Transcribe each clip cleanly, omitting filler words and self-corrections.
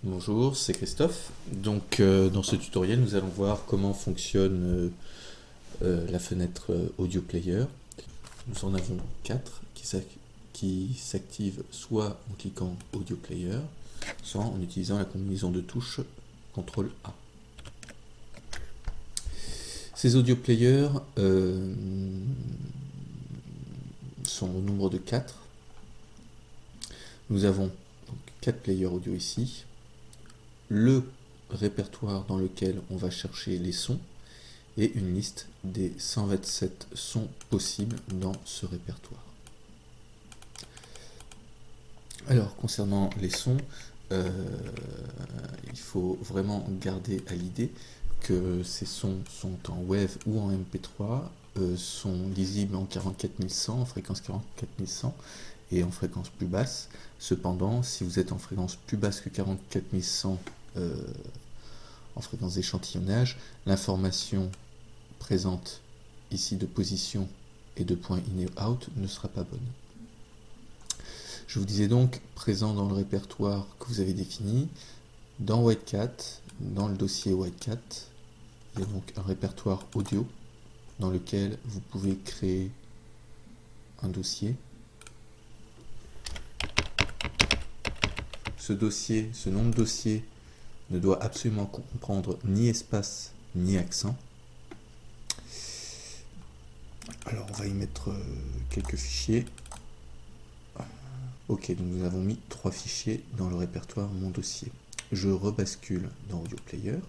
Bonjour, c'est Christophe. Donc, dans ce tutoriel, nous allons voir comment fonctionne la fenêtre Audio Player. Nous en avons 4 qui s'activent soit en cliquant Audio Player, soit en utilisant la combinaison de touches CTRL A. Ces Audio Players sont au nombre de 4. Nous avons donc 4 players audio ici. Le répertoire dans lequel on va chercher les sons et une liste des 127 sons possibles dans ce répertoire. Alors, concernant les sons, il faut vraiment garder à l'idée que ces sons sont en WAV ou en MP3, sont lisibles en 44100, en fréquence 44100 et en fréquence plus basse. Cependant, si vous êtes en fréquence plus basse que 44100 en fréquence d'échantillonnage, l'information présente ici de position et de point in et out ne sera pas bonne. Je vous disais donc, présent dans le répertoire que vous avez défini, dans WhiteCat, dans le dossier WhiteCat, il y a donc un répertoire audio dans lequel vous pouvez créer un dossier. Ce dossier, ce nom de dossier ne doit absolument comprendre ni espace ni accent. Alors on va y mettre quelques fichiers. Ok, donc nous avons mis 3 fichiers dans le répertoire mon dossier. Je rebascule dans Audio Player.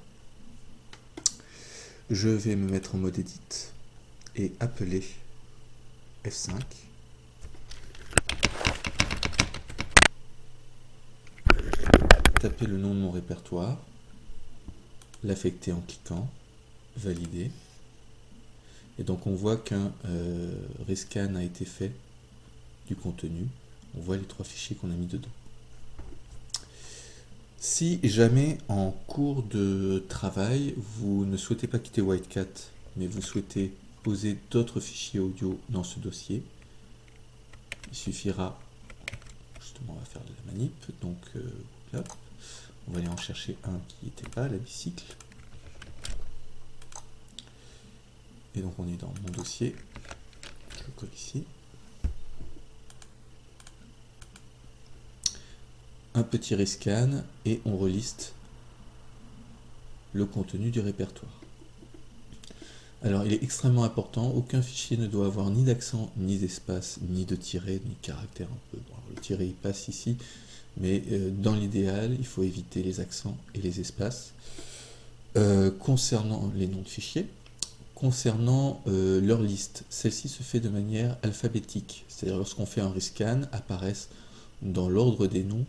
Je vais me mettre en mode Edit et appeler F5. Taper le nom de mon répertoire, l'affecter en cliquant, valider. Et donc on voit qu'un rescan a été fait du contenu. On voit les 3 fichiers qu'on a mis dedans. Si jamais en cours de travail, vous ne souhaitez pas quitter WhiteCat, mais vous souhaitez poser d'autres fichiers audio dans ce dossier, il suffira, justement on va faire de la manip, donc là, on va aller en chercher un qui n'était pas, la bicycle. Et donc on est dans mon dossier, je le colle ici. Un petit rescan et on reliste le contenu du répertoire. Alors il est extrêmement important, aucun fichier ne doit avoir ni d'accent, ni d'espace, ni de tiret, ni de caractère un peu. Bon, le tiret il passe ici, mais dans l'idéal, il faut éviter les accents et les espaces. Concernant les noms de fichiers, concernant leur liste, celle-ci se fait de manière alphabétique, c'est-à-dire lorsqu'on fait un rescan, apparaissent dans l'ordre des noms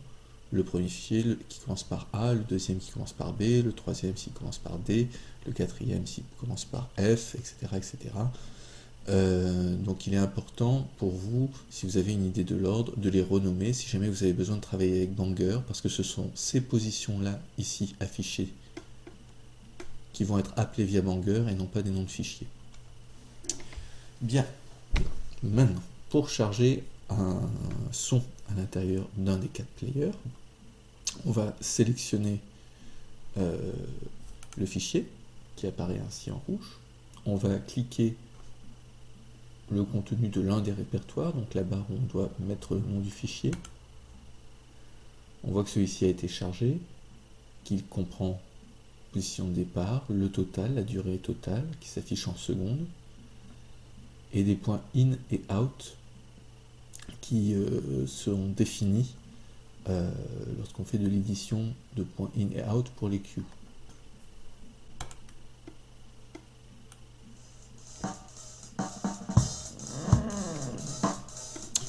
le premier fichier qui commence par A, le deuxième qui commence par B, le troisième qui commence par D, le quatrième qui commence par F, etc. etc. Donc il est important pour vous, si vous avez une idée de l'ordre, de les renommer si jamais vous avez besoin de travailler avec Banger, parce que ce sont ces positions-là, ici, affichées, qui vont être appelées via Banger et non pas des noms de fichiers. Bien, maintenant, pour charger un son à l'intérieur d'un des 4 players, on va sélectionner le fichier qui apparaît ainsi en rouge. On va cliquer le contenu de l'un des répertoires, donc la barre où on doit mettre le nom du fichier. On voit que celui-ci a été chargé, qu'il comprend position de départ, le total, la durée totale qui s'affiche en secondes, et des points in et out qui seront définis lorsqu'on fait de l'édition de points in et out pour les cues.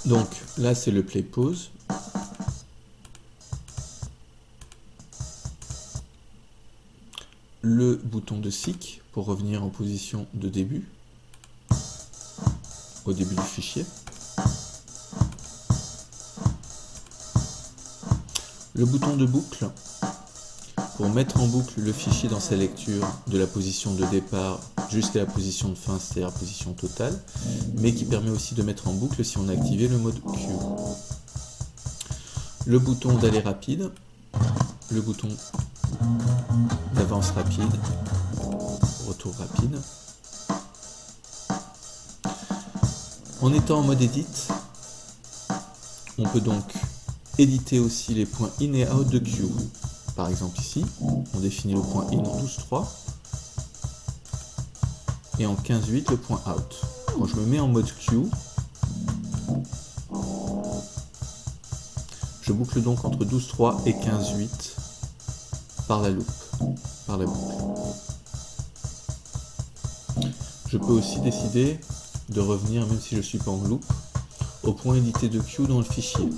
Donc là c'est le play pause. Le bouton de seek pour revenir en position de début, au début du fichier. Le bouton de boucle pour mettre en boucle le fichier dans sa lecture de la position de départ jusqu'à la position de fin, c'est-à-dire la position totale, mais qui permet aussi de mettre en boucle si on a activé le mode Q. Le bouton d'aller rapide le bouton d'avance rapide, retour rapide. En étant en mode edit, on peut donc éditer aussi les points in et out de queue. Par exemple ici, on définit le point in en 12.3 et en 15.8 le point out. Quand je me mets en mode queue, je boucle donc entre 12.3 et 15.8 par la loupe, par la boucle. Je peux aussi décider de revenir, même si je ne suis pas en loop, au point édité de queue dans le fichier.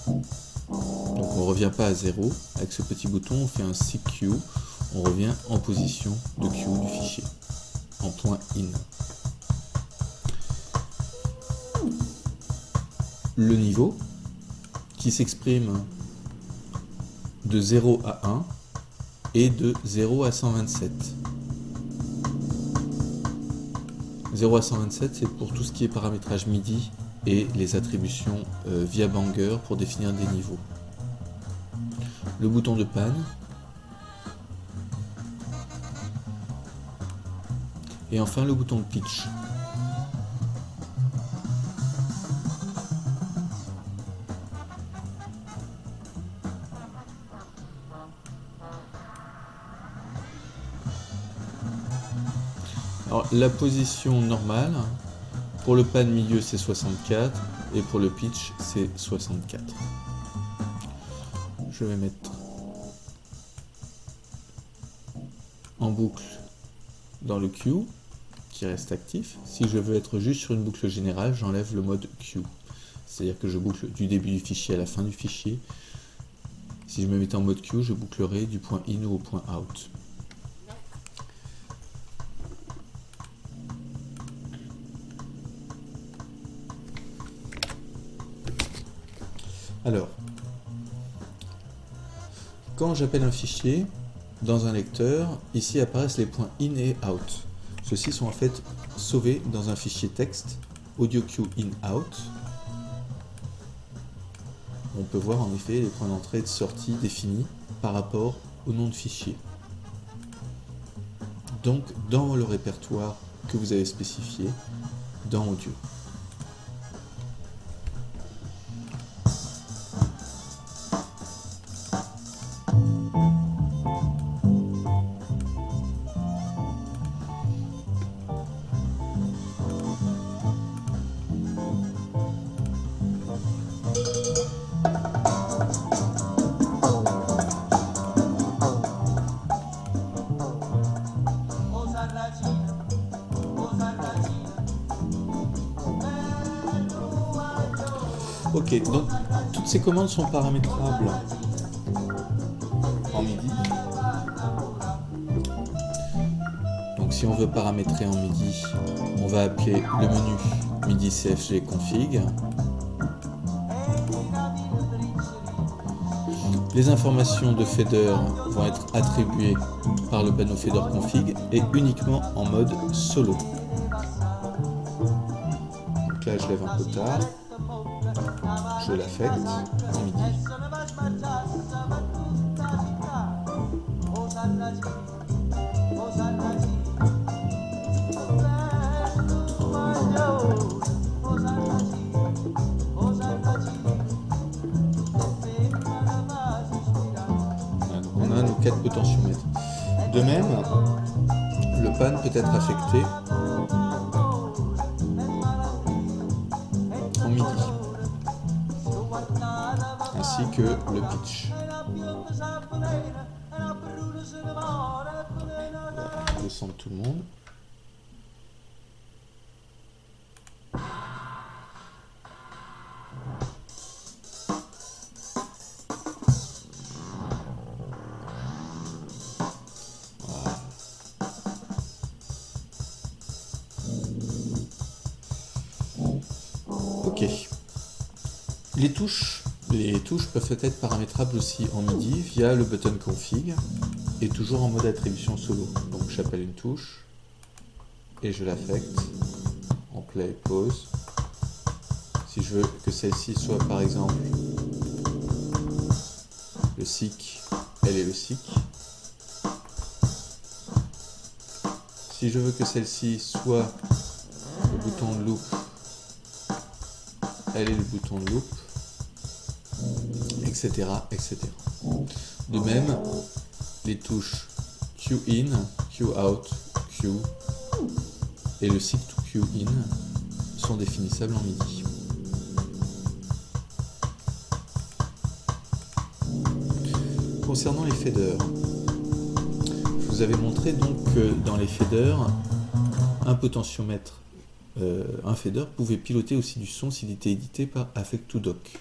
Donc on ne revient pas à 0, avec ce petit bouton on fait un seek queue, on revient en position de queue du fichier, en point in. Le niveau, qui s'exprime de 0 à 1 et de 0 à 127. 0 à 127, c'est pour tout ce qui est paramétrage MIDI et les attributions via Banger pour définir des niveaux. Le bouton de panne. Et enfin le bouton de pitch. Alors, la position normale, pour le pan milieu c'est 64 et pour le pitch c'est 64. Je vais mettre en boucle dans le queue qui reste actif. Si je veux être juste sur une boucle générale, j'enlève le mode queue. C'est-à-dire que je boucle du début du fichier à la fin du fichier. Si je me mettais en mode queue, je bouclerai du point in au point out. Alors, quand j'appelle un fichier dans un lecteur, ici apparaissent les points in et out. Ceux-ci sont en fait sauvés dans un fichier texte audio queue in out. On peut voir en effet les points d'entrée et de sortie définis par rapport au nom de fichier. Donc dans le répertoire que vous avez spécifié dans audio. Ok, donc toutes ces commandes sont paramétrables en MIDI. Donc si on veut paramétrer en MIDI, on va appeler le menu MIDI CFG config. Les informations de fader vont être attribuées par le panneau fader config et uniquement en mode solo. Donc là je lève un quota. Je l'affecte en MIDI. Voilà, donc on a nos 4 potentiomètres. De même, le pan peut être affecté en MIDI. Ainsi que le pitch. Le son de tout le monde. Voilà. Ok. Les touches peuvent être paramétrables aussi en MIDI via le button config et toujours en mode attribution solo. Donc j'appelle une touche et je l'affecte en play, pause. Si je veux que celle-ci soit par exemple le SIC, elle est le SIC. Si je veux que celle-ci soit le bouton de loop, elle est le bouton de loop, etc., etc. De même, les touches Q in, Q out, Q et le SIC to Q in sont définissables en MIDI. Concernant les faders, je vous avais montré donc que dans les faders, un potentiomètre, un fader pouvait piloter aussi du son s'il était édité par Affect2Dock.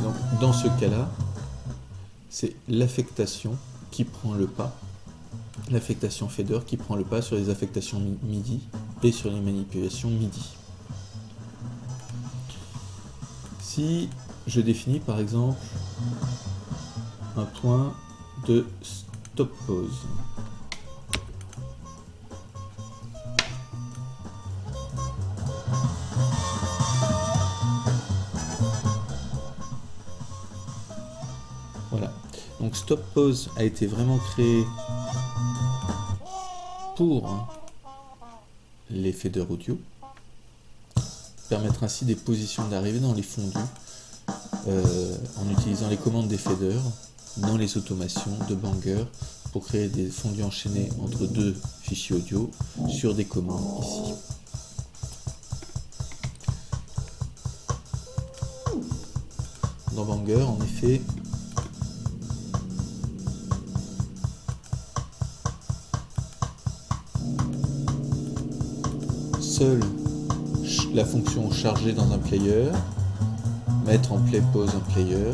Donc dans ce cas-là, c'est l'affectation qui prend le pas, l'affectation fader qui prend le pas sur les affectations MIDI et sur les manipulations MIDI. Si je définis par exemple un point de stop pause, voilà, donc stop pause a été vraiment créé pour les faders audio, permettre ainsi des positions d'arrivée dans les fondus en utilisant les commandes des faders dans les automations de Bangor pour créer des fondus enchaînés entre deux fichiers audio sur des commandes ici. Dans Bangor, en effet, seule la fonction charger dans un player, mettre en play pause un player,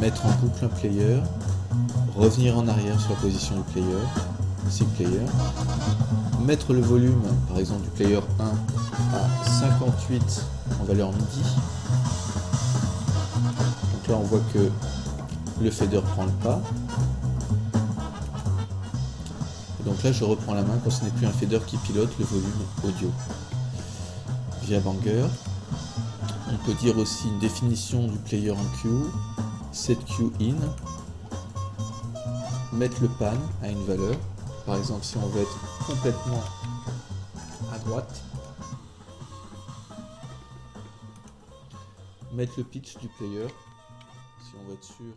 mettre en boucle un player, revenir en arrière sur la position du player, ici player, mettre le volume par exemple du player 1 à 58 en valeur MIDI. Donc là on voit que le fader prend le pas. Et donc là je reprends la main quand ce n'est plus un fader qui pilote le volume audio. Via Bangor, on peut dire aussi une définition du player en Q, set Q in, mettre le pan à une valeur, par exemple si on veut être complètement à droite, mettre le pitch du player, si on veut être sûr